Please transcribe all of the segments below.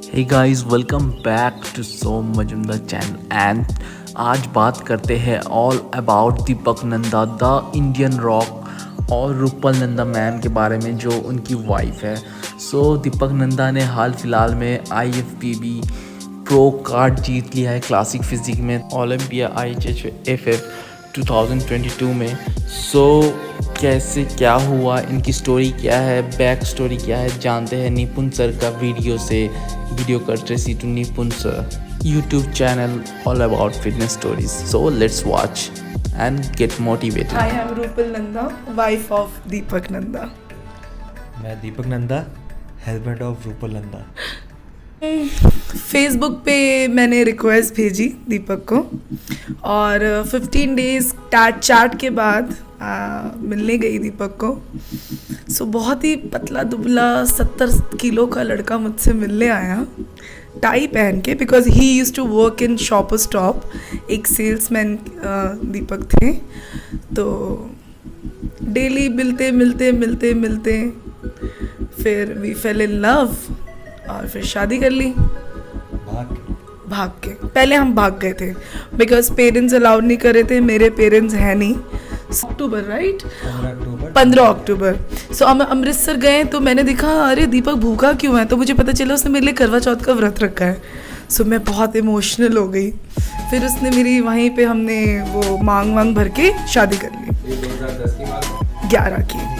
Hey guys, welcome back to Som Majumdar channel and आज बात करते हैं all about Deepak Nanda the Indian rock और रूपल नंदा मैम के बारे में जो उनकी वाइफ है। दीपक नंदा ने हाल फिलहाल में IFBB प्रो कार्ड जीत लिया है क्लासिक फिजिक में ओलंपिया IHF 2022 में। कैसे क्या हुआ, इनकी स्टोरी क्या है, बैक स्टोरी क्या है, जानते हैं निपुण सर का video courtesy to Nipun sir YouTube channel all about fitness stories. So let's watch and get motivated. I am Rupal Nanda, wife of Deepak Nanda. मैं Deepak Nanda, husband of Rupal Nanda. Facebook पे मैंने रिक्वेस्ट भेजी दीपक को और 15 डेज़ चैट के बाद मिलने गई दीपक को। बहुत ही पतला दुबला 70 किलो का लड़का मुझसे मिलने आया टाई पहन के, because he used to work in Shopper Stop. एक सेल्समैन दीपक थे, तो डेली मिलते फिर वी फेल इन लव और फिर शादी कर ली भाग के। पहले हम भाग गए थे बिकॉज पेरेंट्स अलाउड नहीं कर रहे थे, मेरे पेरेंट्स हैं नहीं। अक्टूबर राइट 15 अक्टूबर। हम अमृतसर गए तो मैंने देखा अरे दीपक भूखा क्यों है, तो मुझे पता चला उसने मेरे लिए करवा चौथ का व्रत रखा है। मैं बहुत इमोशनल हो गई। फिर उसने मेरी वहीं पे हमने वो मांग भर के शादी कर ली 11 की।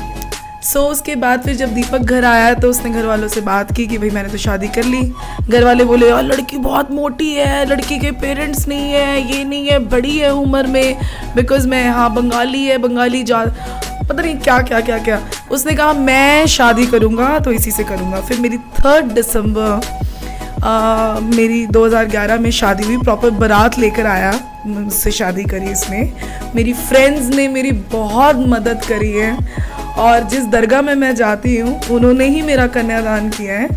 उसके बाद फिर जब दीपक घर आया तो उसने घर वालों से बात की कि भाई मैंने तो शादी कर ली। घर वाले बोले यार लड़की बहुत मोटी है, लड़की के पेरेंट्स नहीं है, ये नहीं है, बड़ी है उम्र में, बिकॉज मैं बंगाली पता नहीं क्या। उसने कहा मैं शादी करूँगा तो इसी से करूँगा। फिर मेरी 3 दिसंबर मेरी 2011 में शादी हुई। प्रॉपर बारात लेकर आया, मुझसे शादी करी इसने। मेरी फ्रेंड्स ने मेरी बहुत मदद करी है और जिस दरगाह में मैं जाती हूँ उन्होंने ही मेरा कन्यादान किया है।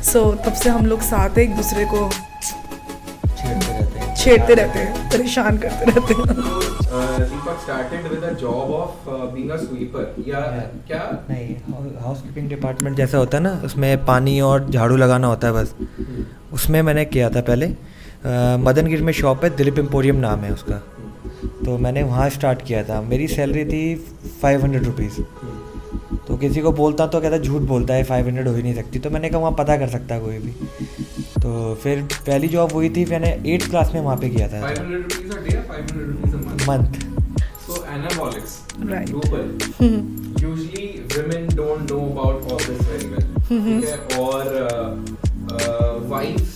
तब से हम लोग साथ एक दूसरे को छेड़ते रहते हैं, परेशान करते रहते हैं। दीपक started with a job of being a sweeper या क्या? नहीं, हाउसकीपिंग डिपार्टमेंट जैसा होता है ना, उसमें पानी और झाड़ू लगाना होता है बस। उसमें मैंने किया था पहले। मदनगिरी में शॉप है, दिलीप एम्पोरियम नाम है उसका, तो मैंने वहाँ स्टार्ट किया था। मेरी सैलरी थी 500 रुपीज़। तो किसी को बोलता तो कहता झूठ बोलता है, 500 हो ही नहीं सकती। तो मैंने कहा वहाँ पता कर सकता है कोई भी। तो फिर पहली जॉब हुई थी, मैंने 8th क्लास में वहाँ पे किया था। 500 rupees a day, 500 rupees a month. So anabolics, right? Usually women don't know about all this very well. ठीक है, और वाइफ्स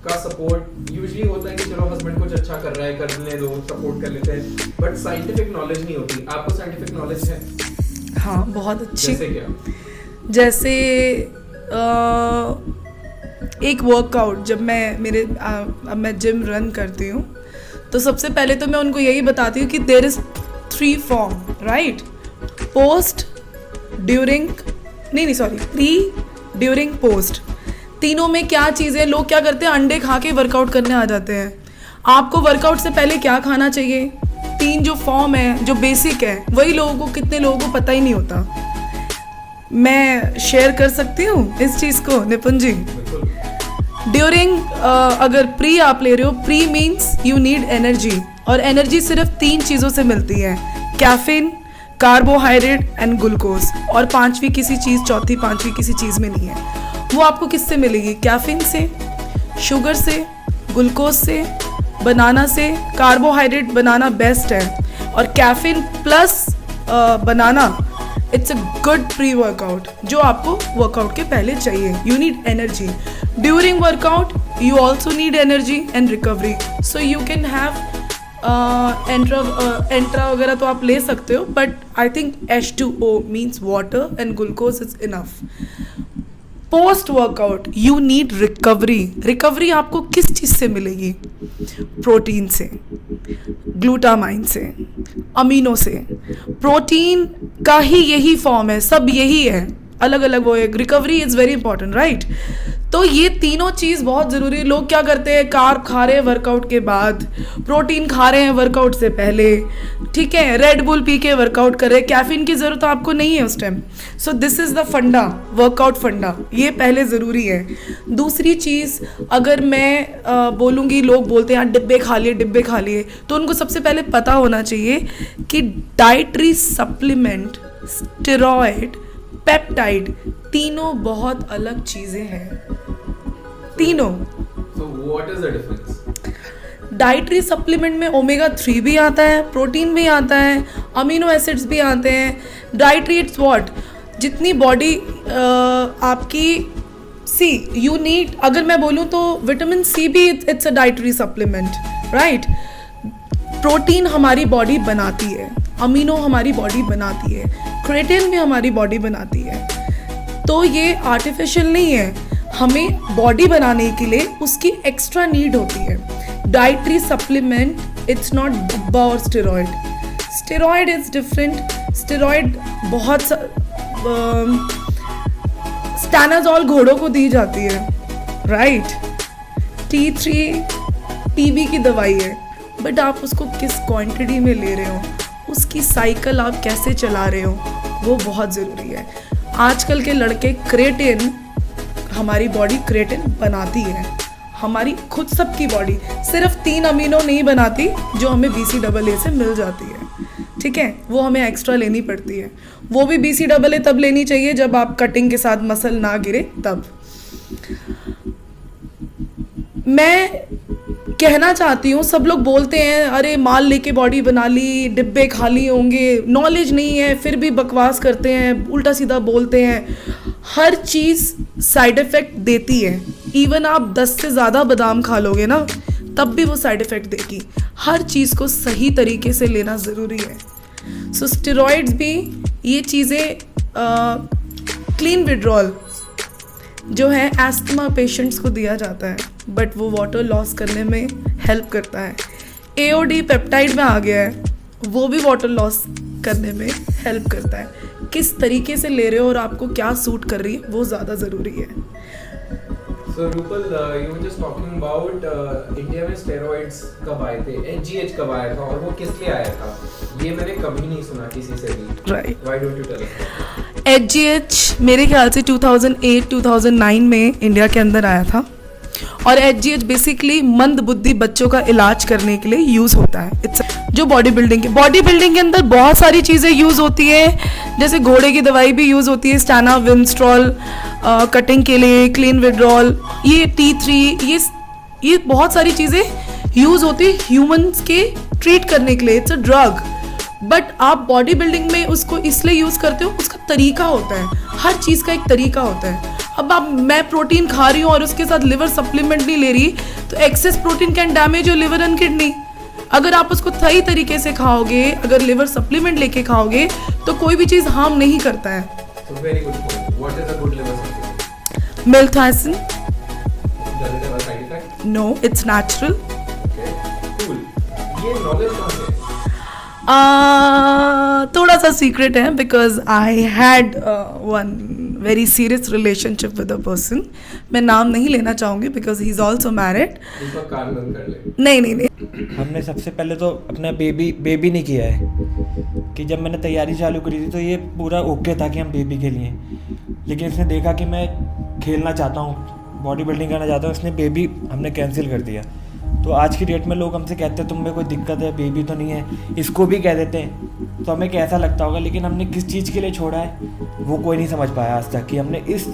का सपोर्ट यूजुअली होता है कि चलो हस्बैंड कुछ अच्छा कर रहा है, करने दो, सपोर्ट कर लेते हैं, बट साइंटिफिक नॉलेज नहीं होती। आपको साइंटिफिक नॉलेज है? हाँ, बहुत अच्छी। जैसे क्या? जैसे एक वर्कआउट जब अब मैं जिम रन करती हूँ तो सबसे पहले तो मैं उनको यही बताती हूँ कि there is 3 form, right? Post, during, pre, during, post. तीनों में क्या चीज़ है? लोग क्या करते हैं, अंडे खा के वर्कआउट करने आ जाते हैं। आपको वर्कआउट से पहले क्या खाना चाहिए? 3 जो फॉर्म है, जो बेसिक है, वही कितने लोगों को पता ही नहीं होता। मैं शेयर कर सकती हूँ इस चीज़ को निपुण जी। ड्यूरिंग अगर प्री आप ले रहे हो, pre means you need energy, और एनर्जी सिर्फ 3 चीज़ों से मिलती है, कैफीन, कार्बोहाइड्रेट एंड ग्लूकोज। और चौथी पांचवी किसी चीज़ में नहीं है। वो आपको किससे मिलेगी? कैफीन से, शुगर से, ग्लूकोज से, बनाना से। कार्बोहाइड्रेट बनाना बेस्ट है, और caffeine plus banana it's a good pre workout जो आपको वर्कआउट के पहले चाहिए। You need energy during workout, you also need energy and recovery. So you can have एंट्रा वगैरह तो आप ले सकते हो, but I think H2O means water and glucose is enough. Post workout you need recovery आपको किस चीज़ से मिलेगी? प्रोटीन से, ग्लूटामाइन से, अमीनो से। प्रोटीन का ही यही फॉर्म है, सब यही है, अलग अलग वो है। Recovery is very important, right? तो ये तीनों चीज़ बहुत ज़रूरी है। लोग क्या करते हैं, कार्ब खा रहे हैं वर्कआउट के बाद, प्रोटीन खा रहे हैं वर्कआउट से पहले, ठीक है, रेड बुल पी के वर्कआउट कर रहे हैं, कैफीन की ज़रूरत आपको नहीं है उस time. So this is the फंडा, वर्कआउट फंडा, ये पहले ज़रूरी है. दूसरी चीज़, अगर मैं बोलूँगी, लोग बोलते हैं यार डिब्बे खा लिए, तो उनको सबसे पहले पता होना चाहिए कि डाइटरी सप्लीमेंट, स्टेरॉयड, पेप्टाइड, तीनों बहुत अलग चीज़ें हैं, तीनों. So what is the difference? Dietary supplement में ओमेगा 3 भी आता है, प्रोटीन भी आता है, अमीनो एसिड्स भी आते हैं. डाइटरी इट्स व्हाट, जितनी बॉडी आपकी सी यू नीड, अगर मैं बोलूँ तो विटामिन सी भी it's a dietary supplement, right. Protein हमारी बॉडी बनाती है, अमीनो हमारी बॉडी बनाती है, क्रेटिन भी हमारी बॉडी बनाती है. तो ये आर्टिफिशियल नहीं है, हमें बॉडी बनाने के लिए उसकी एक्स्ट्रा नीड होती है. डाइटरी सप्लीमेंट इट्स नॉट डिब्बा और steroid. Steroid is different. Steroid बहुत स्टैनाजोल घोड़ों को दी जाती है, राइट. T3 टीबी की दवाई है, बट आप उसको किस क्वांटिटी में ले रहे हो, उसकी साइकिल आप कैसे चला रहे हो, वो बहुत ज़रूरी है. आजकल के लड़के क्रेटिन, हमारी बॉडी क्रेटिन बनाती है, हमारी खुद सबकी बॉडी सिर्फ 3 अमीनो नहीं बनाती जो हमें BCAA से मिल जाती है, ठीक है, वो हमें एक्स्ट्रा लेनी पड़ती है. वो भी BCAA तब लेनी चाहिए जब आप कटिंग के साथ मसल ना गिरे तब. मैं कहना चाहती हूँ, सब लोग बोलते हैं अरे माल लेके बॉडी बना ली, डिब्बे खाली होंगे, नॉलेज नहीं है, फिर भी बकवास करते हैं, उल्टा सीधा बोलते हैं. हर चीज़ साइड इफ़ेक्ट देती है. इवन आप 10 से ज़्यादा बादाम खा लोगे ना, तब भी वो साइड इफ़ेक्ट देगी. हर चीज़ को सही तरीके से लेना ज़रूरी है. सो स्टेरॉइड्स भी, ये चीज़ें, क्लीन विड्रॉल जो है एस्थमा पेशेंट्स को दिया जाता है, बट वो वाटर लॉस करने में हेल्प करता है. AOD पेप्टाइड में आ गया है, वो भी वाटर लॉस करने में हेल्प करता है. किस तरीके से ले रहे हो और आपको क्या सूट कर रही है, वो ज़्यादा ज़रूरी है. So Rupal, you were just talking about India में स्टेरॉइड्स कब आए थे, HGH कब आया था और वो किस लिए आया था, ये मैंने कभी नहीं सुना किसी से भी. Right. Why don't you tell us? HGH मेरे ख्याल से 2008-2009 में इंडिया के अंदर आया था. और HGH बेसिकली मंद बुद्धि बच्चों का इलाज करने के लिए यूज़ होता है. इट्स जो बॉडी बिल्डिंग के अंदर बहुत सारी चीज़ें यूज़ होती है, जैसे घोड़े की दवाई भी यूज़ होती है, स्टैना विंस्ट्रॉल कटिंग के लिए, क्लीन विड्रॉल, ये T3, ये बहुत सारी चीज़ें यूज़ होती है ह्यूमंस के ट्रीट करने के लिए. It's a drug. बट आप बॉडी बिल्डिंग में उसको इसलिए यूज़ करते हो, उसका तरीका होता है, हर चीज़ का एक तरीका होता है. अब मैं प्रोटीन खा रही हूँ और उसके साथ लिवर सप्लीमेंट नहीं ले रही, तो access protein can damage your liver and kidney. अगर आप उसको सही तरीके से खाओगे, अगर लिवर सप्लीमेंट लेके खाओगे, तो कोई भी चीज़ हार्म नहीं करता है. So very good point. What is a good liver supplement? मिल्थाइसिन. Does it have a side effect? No, it's natural. Okay, cool. ये knowledge कहाँ से? थोड़ा सा सीक्रेट है, because I had one very serious relationship with a person. मैं नाम नहीं लेना चाहूँगी because he is also married. इसका कारण बंद कर ले. नहीं. हमने सबसे पहले तो अपना बेबी नहीं किया है, कि जब मैंने तैयारी चालू करी थी तो ये पूरा ओके था कि हम बेबी के लिए, लेकिन इसने देखा कि मैं खेलना चाहता हूँ, बॉडी बिल्डिंग करना चाहता हूँ, इसने बेबी हमने कैंसिल कर दिया. तो आज की डेट में लोग हमसे कहते हैं तुम में कोई दिक्कत है, बेबी तो नहीं है, इसको भी कह देते हैं, तो हमें कैसा लगता होगा. लेकिन हमने किस चीज़ के लिए छोड़ा है वो कोई नहीं समझ पाया आज तक, कि हमने इस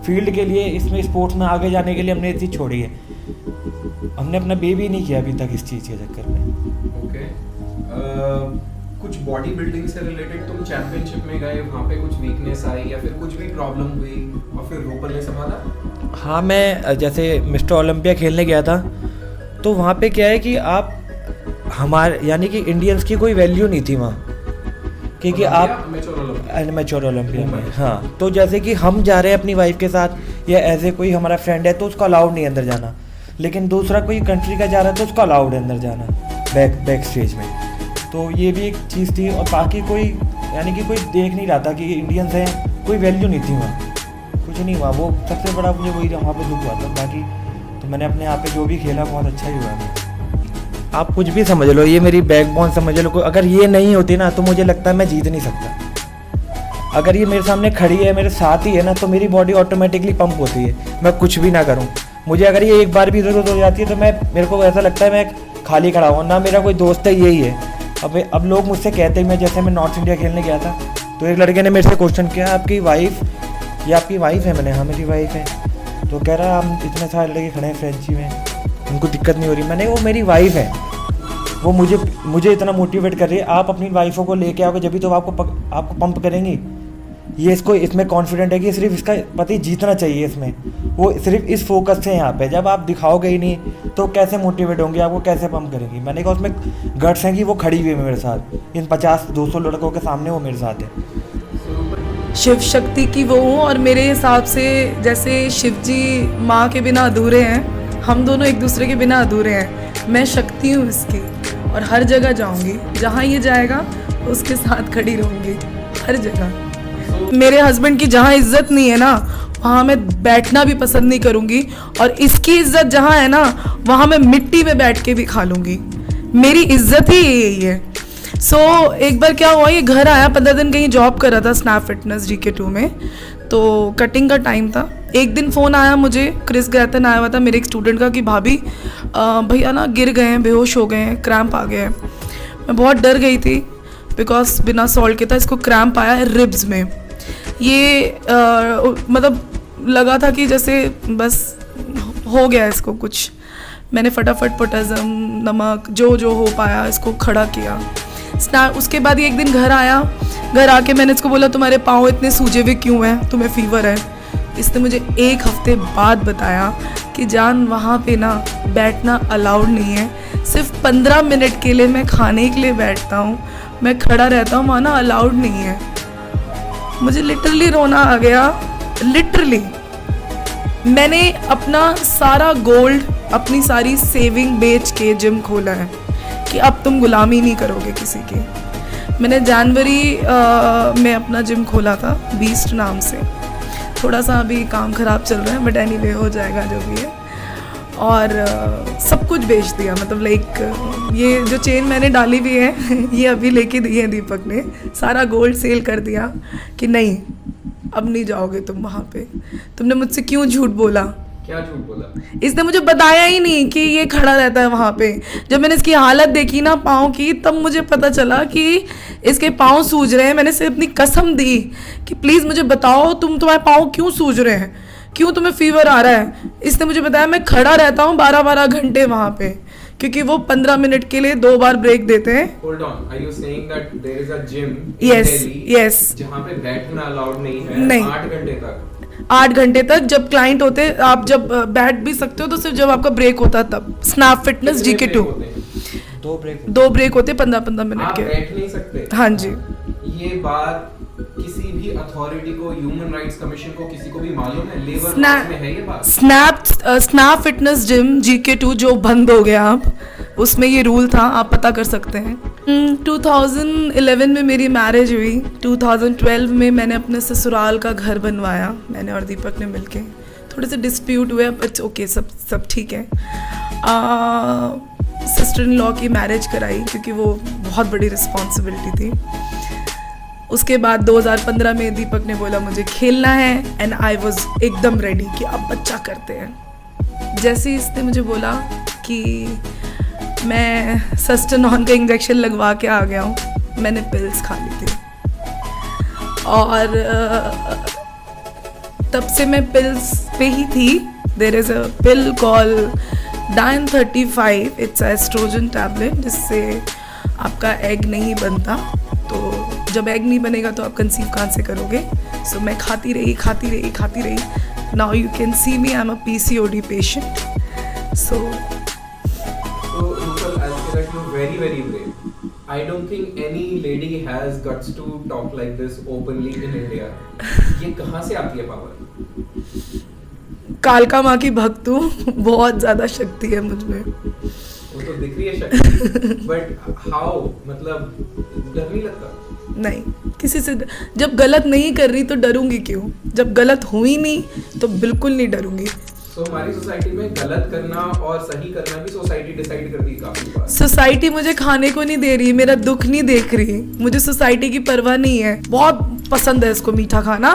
फील्ड के लिए, इसमें स्पोर्ट्स में आगे जाने के लिए हमने ये चीज़ छोड़ी है. हमने अपना बेबी नहीं किया अभी तक इस चीज़ के चक्कर में. ओके. कुछ बॉडी बिल्डिंग से रिलेटेड तुम चैंपियनशिप में गए, वहाँ पे कुछ वीकनेस आई या फिर कुछ भी प्रॉब्लम हुई और फिर रूपल ने संभाला? हाँ, मैं जैसे मिस्टर ओलंपिया खेलने गया था, तो वहाँ पे क्या है कि आप हमारे यानी कि इंडियंस की कोई वैल्यू नहीं थी वहाँ, क्योंकि आप मैच्योर ओलंपिया में. हाँ, तो जैसे कि हम जा रहे हैं अपनी वाइफ के साथ या एज ए कोई हमारा फ्रेंड है, तो उसका अलाउड नहीं अंदर जाना, लेकिन दूसरा कोई कंट्री का जा रहा है तो उसका अलाउड है अंदर जाना बैक स्टेज में. तो ये भी एक चीज़ थी. और बाकी कोई यानी कि कोई देख नहीं रहा था कि इंडियंस हैं, कोई वैल्यू नहीं थी वहाँ, कुछ नहीं हुआ. वो सबसे बड़ा मुझे वही वहाँ पर दुख हुआ था. बाकी तो मैंने अपने यहाँ पे जो भी खेला बहुत अच्छा ही हुआ. आप कुछ भी समझ लो, ये मेरी बैकबोन समझ लो। अगर ये नहीं होती ना तो मुझे लगता है मैं जीत नहीं सकता। अगर ये मेरे सामने खड़ी है, मेरे साथ ही है ना, तो मेरी बॉडी ऑटोमेटिकली पंप होती है, मैं कुछ भी ना करूँ। मुझे अगर ये एक बार भी ज़रूरत हो जाती है तो मेरे को ऐसा लगता है मैं खाली खड़ा हूँ ना, मेरा कोई दोस्त है, यही है। अब लोग मुझसे कहते हैं, मैं जैसे मैं नॉर्थ इंडिया खेलने गया था तो एक लड़के ने मेरे से क्वेश्चन किया, आपकी वाइफ, ये आपकी वाइफ है? मैंने हाँ मेरी वाइफ है। तो कह रहा हम इतने सारे लड़के खड़े हैं फ्रेंची में, उनको दिक्कत नहीं हो रही। मैंने वो मेरी वाइफ है, वो मुझे इतना मोटिवेट कर रही है। आप अपनी वाइफों को लेके आओगे जब भी तो आपको पंप करेंगी। ये इसमें कॉन्फिडेंट है कि सिर्फ इसका पति जीतना चाहिए, इसमें वो सिर्फ इस फोकस से यहाँ पे। जब आप दिखाओगे ही नहीं तो कैसे मोटिवेट होंगे, आपको कैसे पंप करेंगी। मैंने कहा उसमें गट्स हैं कि वो खड़ी हुई है मेरे साथ, इन 50-200 लड़कों के सामने वो मेरे साथ है। शिव शक्ति की वो हूँ, और मेरे हिसाब से जैसे शिव जी माँ के बिना अधूरे हैं, हम दोनों एक दूसरे के बिना अधूरे हैं। मैं शक्ति हूँ इसकी, और हर जगह जाऊँगी, जहाँ ये जाएगा उसके साथ खड़ी रहूँगी हर जगह। मेरे हस्बैंड की जहाँ इज्जत नहीं है ना, वहाँ मैं बैठना भी पसंद नहीं करूँगी, और इसकी इज्जत जहाँ है ना, वहाँ मैं मिट्टी में बैठ के भी खा लूँगी। मेरी इज्जत ही यही है। एक बार क्या हुआ, ये घर आया, 15 दिन कहीं जॉब कर रहा था स्नैप फिटनेस GK2 में, तो कटिंग का टाइम था। एक दिन फ़ोन आया मुझे, क्रिस गैतन आया हुआ था मेरे एक स्टूडेंट का, कि भाभी भैया ना गिर गए हैं, बेहोश हो गए हैं, क्रैम्प आ गया है। मैं बहुत डर गई थी, बिकॉज बिना सॉल्ट के था, इसको क्रैम्प आया है रिब्स में। ये मतलब लगा था कि जैसे बस हो गया इसको कुछ। मैंने फटाफट पोटेशियम, नमक, जो हो पाया इसको खड़ा किया। उसके बाद ये एक दिन घर आया, घर आके मैंने इसको बोला तुम्हारे पाँव इतने सूजे हुए क्यों हैं, तुम्हें फीवर है? इसने मुझे 1 हफ्ते बाद बताया कि जान वहाँ पे ना बैठना अलाउड नहीं है, सिर्फ 15 मिनट के लिए मैं खाने के लिए बैठता हूँ, मैं खड़ा रहता हूँ, वहाँ ना अलाउड नहीं है। मुझे लिटरली रोना आ गया, लिटरली। मैंने अपना सारा गोल्ड, अपनी सारी सेविंग बेच के जिम खोला है कि अब तुम गुलामी नहीं करोगे किसी की। मैंने जनवरी में अपना जिम खोला था, बीस्ट नाम से। थोड़ा सा अभी काम ख़राब चल रहा है, बट एनीवे हो जाएगा जो भी है। और सब कुछ बेच दिया, मतलब लाइक ये जो चेन मैंने डाली हुई है ये अभी लेके दी है दीपक ने, सारा गोल्ड सेल कर दिया कि नहीं अब नहीं जाओगे तुम वहाँ पे। तुमने मुझसे क्यों झूठ बोला? क्या झूठ बोला? इसने मुझे बताया ही नहीं कि ये खड़ा रहता है वहाँ पे। जब मैंने इसकी हालत देखी ना पाँव की, तब मुझे पता चला कि इसके पाँव सूज रहे हैं। मैंने सिर्फ अपनी कसम दी कि प्लीज़ मुझे बताओ तुम्हारे पाँव क्यों सूज रहे हैं, क्यों तुम्हें फीवर आ रहा है? इसने मुझे बताया मैं खड़ा रहता हूँ 12-12 घंटे वहाँ पे, क्योंकि वो 15 मिनट के लिए 2 बार ब्रेक देते हैं। Hold on, are you saying that there is a gym in Yes, Delhi yes. जहाँ पे बैठना अलाउड नहीं है? नहीं। 8 घंटे तक? 8 घंटे तक जब क्लाइंट होते, आप जब बैठ भी सकते हो तो सिर्फ जब आपका ब्रेक होता तब। स्नैप फिटनेस कितने GK2 break होते हैं? 2 ब्रेक होते 15-15 मिनट आप के। बैठ नहीं सकते? हाँ जी। ये बात किसी भी अथॉरिटी को, ह्यूमन राइट्स कमीशन को, किसी को भी मालूम है? लेबर में है ये बात? स्नैप फिटनेस जिम GK2 जो बंद हो गया अब, उसमें ये रूल था, आप पता कर सकते हैं। 2011 में मेरी मैरिज हुई। 2012 में मैंने अपने ससुराल का घर बनवाया, मैंने और दीपक ने मिलके। थोड़े से डिस्प्यूट हुए, इट्स ओके, सब ठीक है। सिस्टर इन लॉ की मैरिज कराई, क्योंकि वो बहुत बड़ी रिस्पॉन्सिबिलिटी थी। उसके बाद 2015 में दीपक ने बोला मुझे खेलना है, एंड आई वॉज एकदम रेडी कि अब बच्चा करते हैं। जैसे ही इसने मुझे बोला कि मैं सस्टेनॉन का इंजेक्शन लगवा के आ गया हूँ, मैंने पिल्स खा ली थी, और तब से मैं पिल्स पे ही थी। There is a pill call DIN35, it's oestrogen tablet, जिससे आपका एग नहीं बनता। तो जब एग नहीं बनेगा तो आप कंसीव कहाँ से करोगे? सो मैं खाती रही। Now you can see me, I am a PCOD patient. So Rupal, I'll say that you're very, very brave. I don't think any lady has guts to talk like this openly in India. ये कहाँ से आती है power? कालका माँ की भक्त हूँ, बहुत ज़्यादा शक्ति है मुझ में। वो तो दिख रही है शक्ति, but how? मतलब डर नहीं लगता? नहीं, किसी से जब गलत नहीं कर रही तो डरूंगी क्यों? जब गलत हुई नहीं तो बिल्कुल नहीं डरूंगी। सो हमारी सोसाइटी में गलत करना और सही करना भी सोसाइटी डिसाइड करती है काफी बार। सोसाइटी मुझे खाने को नहीं दे रही, मेरा दुख नहीं देख रही, मुझे सोसाइटी की परवाह नहीं है। बहुत पसंद है इसको मीठा खाना,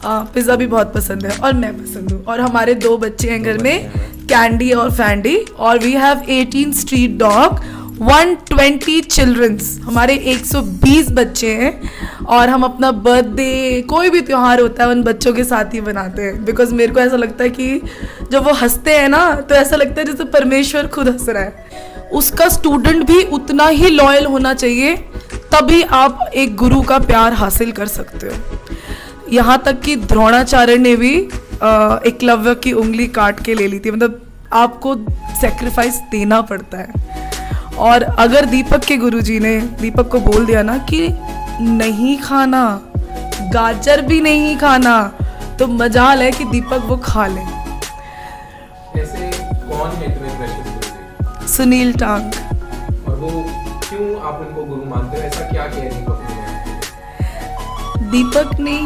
पिज़्ज़ा भी बहुत पसंद है और मैं पसंद हूँ। और हमारे 2 बच्चे हैं घर में, कैंडी और फैंडी, और we have 18 street dog, 120 childrens, हमारे 120 बच्चे हैं। और हम अपना बर्थडे, कोई भी त्यौहार होता है उन बच्चों के साथ ही बनाते हैं, बिकॉज मेरे को ऐसा लगता है कि जब वो हंसते हैं ना तो ऐसा लगता है जैसे परमेश्वर खुद हंस रहा है। उसका स्टूडेंट भी उतना ही लॉयल होना चाहिए, तभी आप एक गुरु का प्यार हासिल कर सकते हो। यहाँ तक कि द्रोणाचार्य ने भी एकलव्य की उंगली काट के ले ली थी, मतलब आपको सेक्रीफाइस देना पड़ता है। और अगर दीपक के गुरुजी ने दीपक को बोल दिया ना कि नहीं खाना, गाजर भी नहीं खाना, तो मजाल है कि दीपक वो खा ले। ऐसे कौन है तुम्हें प्रेशियस गुरु? सुनील टांग। और वो क्यों आप उनको गुरु मानते हो? ऐसा क्या किया दीपक ने?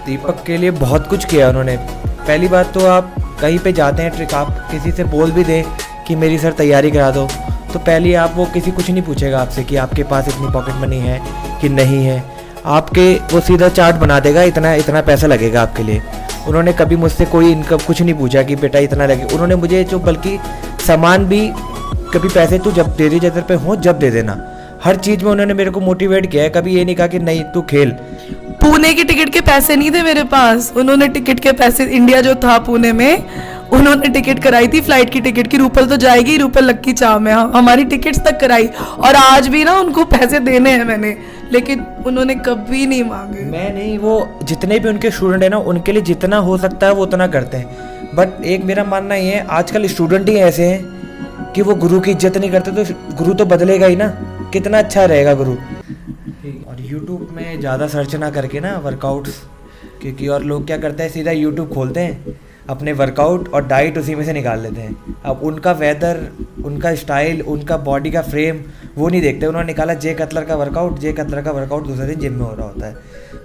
दीपक के लिए बहुत कुछ किया उन्होंने। पहली बात तो आप कहीं पे जाते हैं ट्रिक, आप किसी से बोल भी दें कि मेरी सर तैयारी करा दो, तो पहले आप वो किसी कुछ नहीं पूछेगा आपसे कि आपके पास इतनी पॉकेट मनी है कि नहीं है। आपके वो सीधा चार्ट बना देगा, इतना इतना पैसा लगेगा आपके लिए। उन्होंने कभी मुझसे कोई इनकम कुछ नहीं पूछा कि बेटा इतना लगे। उन्होंने मुझे जो बल्कि सामान भी कभी पैसे तू जब तेरे जगह पे हो जब दे देना, हर चीज़ में उन्होंने मेरे को मोटिवेट किया है। कभी ये नहीं कहा कि नहीं तू खेल। पुणे के टिकट के पैसे नहीं थे मेरे पास, उन्होंने टिकट के पैसे, इंडिया जो था पुणे में, उन्होंने टिकट कराई थी फ्लाइट की टिकट की। रूपल तो जाएगी, रूपल लक्की चाव में हमारी टिकट्स तक कराई, और आज भी ना उनको पैसे देने हैं मैंने, लेकिन उन्होंने कभी नहीं मांगे। मैं नहीं, वो जितने भी उनके स्टूडेंट हैं ना, उनके लिए जितना हो सकता है वो उतना करते हैं। बट एक मेरा मानना ये है, आजकल स्टूडेंट ही ऐसे हैं कि वो गुरु की इज्जत नहीं करते, तो गुरु तो बदलेगा ही ना, कितना अच्छा रहेगा गुरु। और यूट्यूब में ज़्यादा सर्च ना करके ना वर्कआउट्स, क्योंकि और लोग क्या करते हैं सीधा यूट्यूब खोलते हैं, अपने वर्कआउट और डाइट उसी में से निकाल लेते हैं। अब उनका वेदर, उनका स्टाइल, उनका बॉडी का फ्रेम वो नहीं देखते। उन्होंने निकाला जे कतलर का वर्कआउट, जे कतलर का वर्कआउट दूसरे दिन जिम में हो रहा होता है,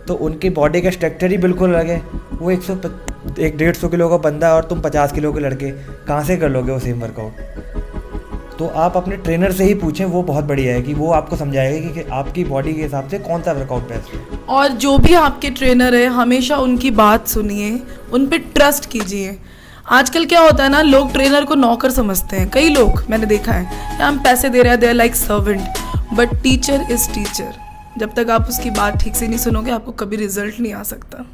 तो उनकी बॉडी का स्ट्रक्चर ही बिल्कुल अलग है। वो 150 किलो का बंदा और तुम 50 किलो के लड़के, कहाँ से कर लोगे वो सेम वर्कआउट? तो आप अपने ट्रेनर से ही पूछें, वो बहुत बढ़िया है कि वो आपको समझाएगा कि आपकी बॉडी के हिसाब से कौन सा वर्कआउट बेस्ट है। और जो भी आपके ट्रेनर है, हमेशा उनकी बात सुनिए, उन पे ट्रस्ट कीजिए। आजकल क्या होता है ना, लोग ट्रेनर को नौकर समझते हैं, कई लोग मैंने देखा है, हम पैसे दे रहे हैं, they are like servant, but teacher is teacher. जब तक आप उसकी बात ठीक से नहीं सुनोगे, आपको कभी रिजल्ट नहीं आ सकता।